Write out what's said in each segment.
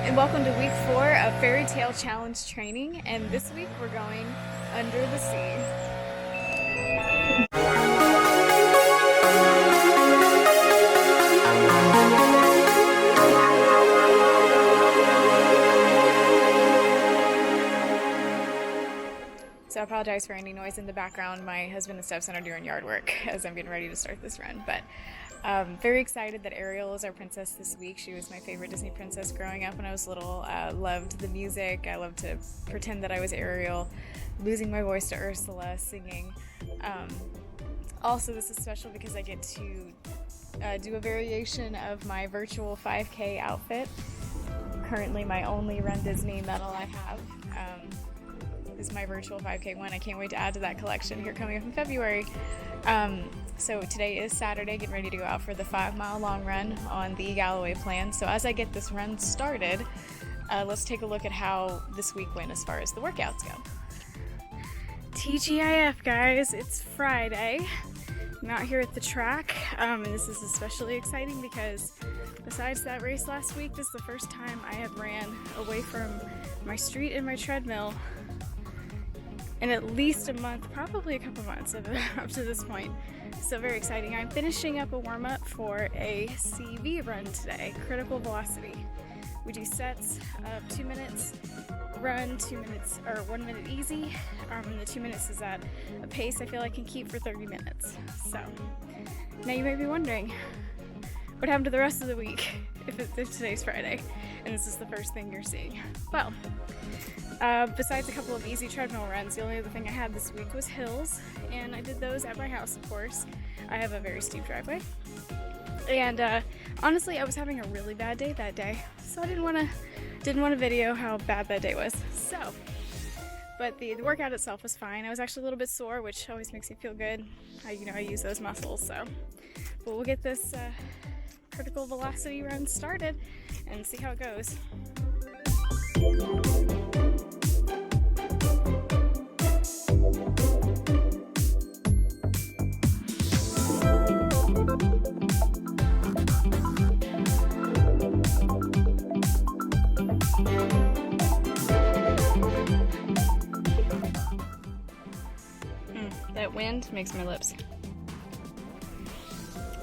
and welcome to week 4 of Fairytale Challenge training, and this week we're going under the sea. So I apologize for any noise in the background. My husband and stepson are doing yard work as I'm getting ready to start this run, but very excited that Ariel is our princess this week. She was my favorite Disney princess growing up when I was little. Loved the music. I loved to pretend that I was Ariel, losing my voice to Ursula, singing. Also, this is special because I get to do a variation of my virtual 5K outfit. Currently my only runDisney medal I have is my virtual 5K one. I can't wait to add to that collection here coming up in February. So today is Saturday, getting ready to go out for the 5-mile long run on the Galloway plan. So as I get this run started, let's take a look at how this week went as far as the workouts go. TGIF guys, it's Friday. I'm out here at the track, and this is especially exciting because besides that race last week, this is the first time I have ran away from my street and my treadmill in at least a month, probably a couple months up to this point. So very exciting. I'm finishing up a warm-up for a CV run today, critical velocity. We do sets of 2 minutes run, 2 minutes, or 1 minute easy. And the 2 minutes is at a pace I feel I can keep for 30 minutes. So now you may be wondering, what happened to the rest of the week if today's Friday and this is the first thing you're seeing? Well, besides a couple of easy treadmill runs, the only other thing I had this week was hills, and I did those at my house, of course. I have a very steep driveway, and honestly, I was having a really bad day that day, so I didn't want to video how bad that day was. So, but the workout itself was fine. I was actually a little bit sore, which always makes me feel good. I use those muscles, so. But we'll get this critical velocity run started and see how it goes. That wind makes my lips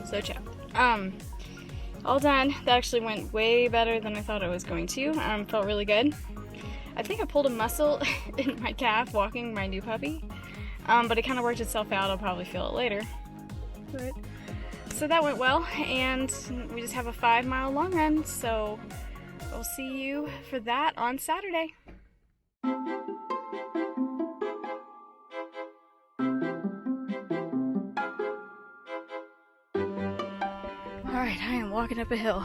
so chapped. All done. That actually went way better than I thought it was going to. Felt really good. I think I pulled a muscle in my calf walking my new puppy, but it kind of worked itself out. I'll probably feel it later. But, so that went well, and we just have a 5-mile long run, so we'll see you for that on Saturday. Alright, I am walking up a hill.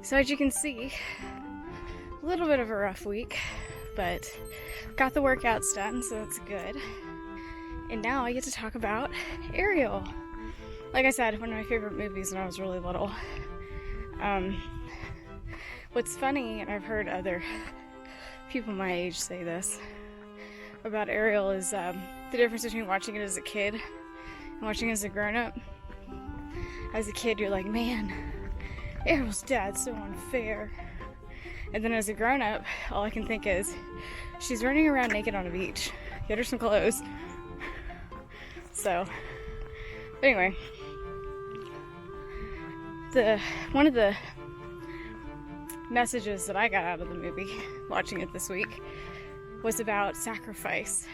So as you can see, a little bit of a rough week, but got the workouts done, so that's good. And now I get to talk about Ariel. Like I said, one of my favorite movies when I was really little. What's funny, and I've heard other people my age say this about Ariel, is the difference between watching it as a kid and watching it as a grown-up. As a kid, you're like, man, Ariel's dad's so unfair. And then as a grown-up, all I can think is, she's running around naked on a beach. Get her some clothes. So, anyway. One of the messages that I got out of the movie, watching it this week, was about sacrifice.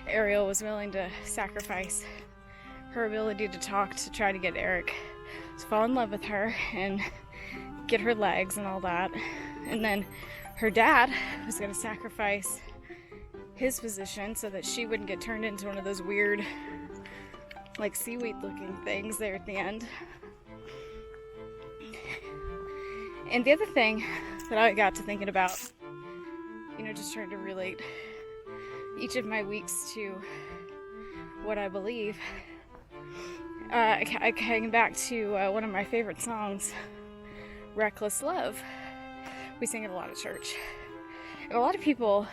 Ariel was willing to sacrifice her ability to talk to try to get Eric to fall in love with her and get her legs and all that. And then her dad was going to sacrifice his position so that she wouldn't get turned into one of those weird, like, seaweed looking things there at the end. And the other thing that I got to thinking about, just trying to relate each of my weeks to what I believe, I came back to one of my favorite songs, Reckless Love. We sing it a lot at church. And a lot of people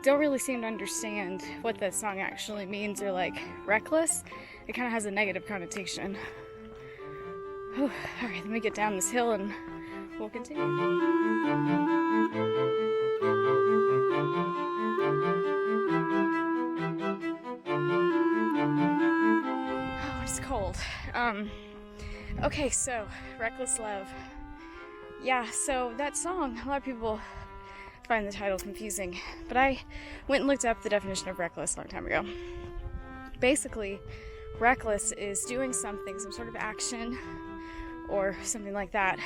don't really seem to understand what that song actually means, or like reckless. It kind of has a negative connotation. Whew. All right, let me get down this hill and we'll continue. Oh, it's cold. Okay, so Reckless Love. Yeah, so that song, a lot of people find the title confusing, but I went and looked up the definition of reckless a long time ago. Basically, reckless is doing something, some sort of action or something like that,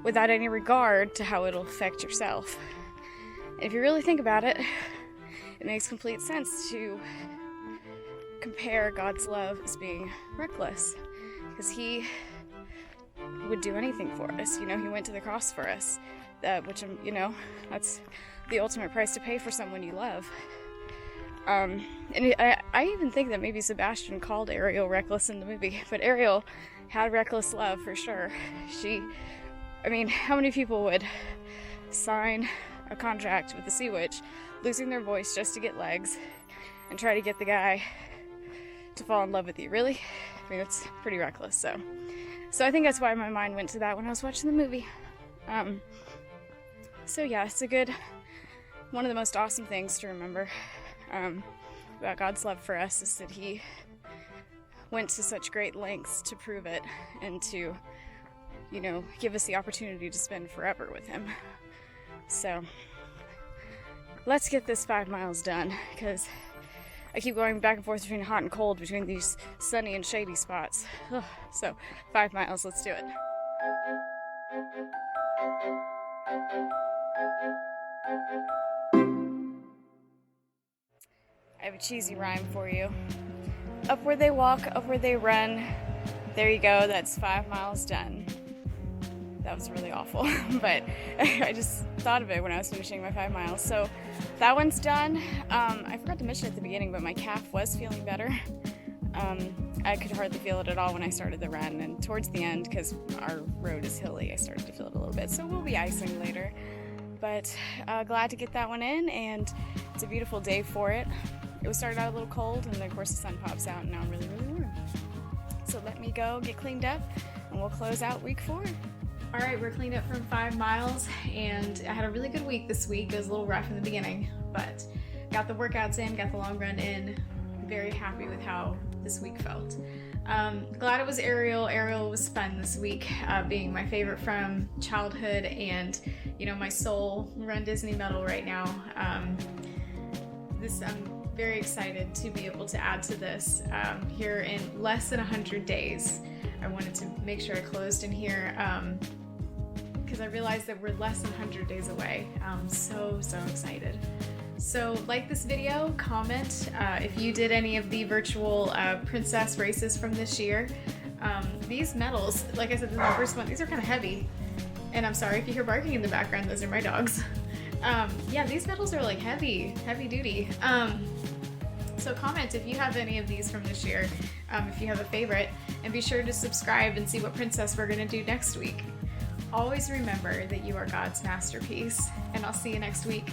without any regard to how it'll affect yourself. And if you really think about it, it makes complete sense to compare God's love as being reckless, because he would do anything for us. You know, he went to the cross for us, which, you know, that's the ultimate price to pay for someone you love. And I even think that maybe Sebastian called Ariel reckless in the movie, but Ariel had reckless love for sure. I mean, how many people would sign a contract with the Sea Witch, losing their voice just to get legs, and try to get the guy to fall in love with you? Really? I mean, it's pretty reckless. So I think that's why my mind went to that when I was watching the movie. So yeah, it's one of the most awesome things to remember about God's love for us is that he went to such great lengths to prove it and to, you know, give us the opportunity to spend forever with him. So let's get this 5 miles done, because I keep going back and forth between hot and cold between these sunny and shady spots. Ugh. So 5 miles, let's do it. I have a cheesy rhyme for you. Up where they walk, up where they run. There you go, that's 5 miles done. That was really awful, but I just thought of it when I was finishing my 5 miles. So that one's done. I forgot to mention at the beginning, but my calf was feeling better. I could hardly feel it at all when I started the run, and towards the end, because our road is hilly, I started to feel it a little bit. So we'll be icing later. But glad to get that one in, and it's a beautiful day for it. It started out a little cold, and then of course the sun pops out, and now really, really warm. So let me go get cleaned up, and we'll close out week 4. All right, we're cleaned up from 5 miles, and I had a really good week this week. It was a little rough in the beginning, but got the workouts in, got the long run in. Very happy with how this week felt. Glad it was Ariel. Ariel was fun this week, being my favorite from childhood, and you know, my soul runDisney medal right now. I'm very excited to be able to add to this here in less than 100 days. I wanted to make sure I closed in here because I realized that we're less than 100 days away. I'm so excited. So like this video, comment if you did any of the virtual princess races from this year. These medals, like I said, this is my first one. These are kind of heavy, and I'm sorry if you hear barking in the background, those are my dogs. Yeah, these medals are like heavy duty. So comment if you have any of these from this year, if you have a favorite, and be sure to subscribe and see what princess we're gonna do next week. Always remember that you are God's masterpiece, and I'll see you next week.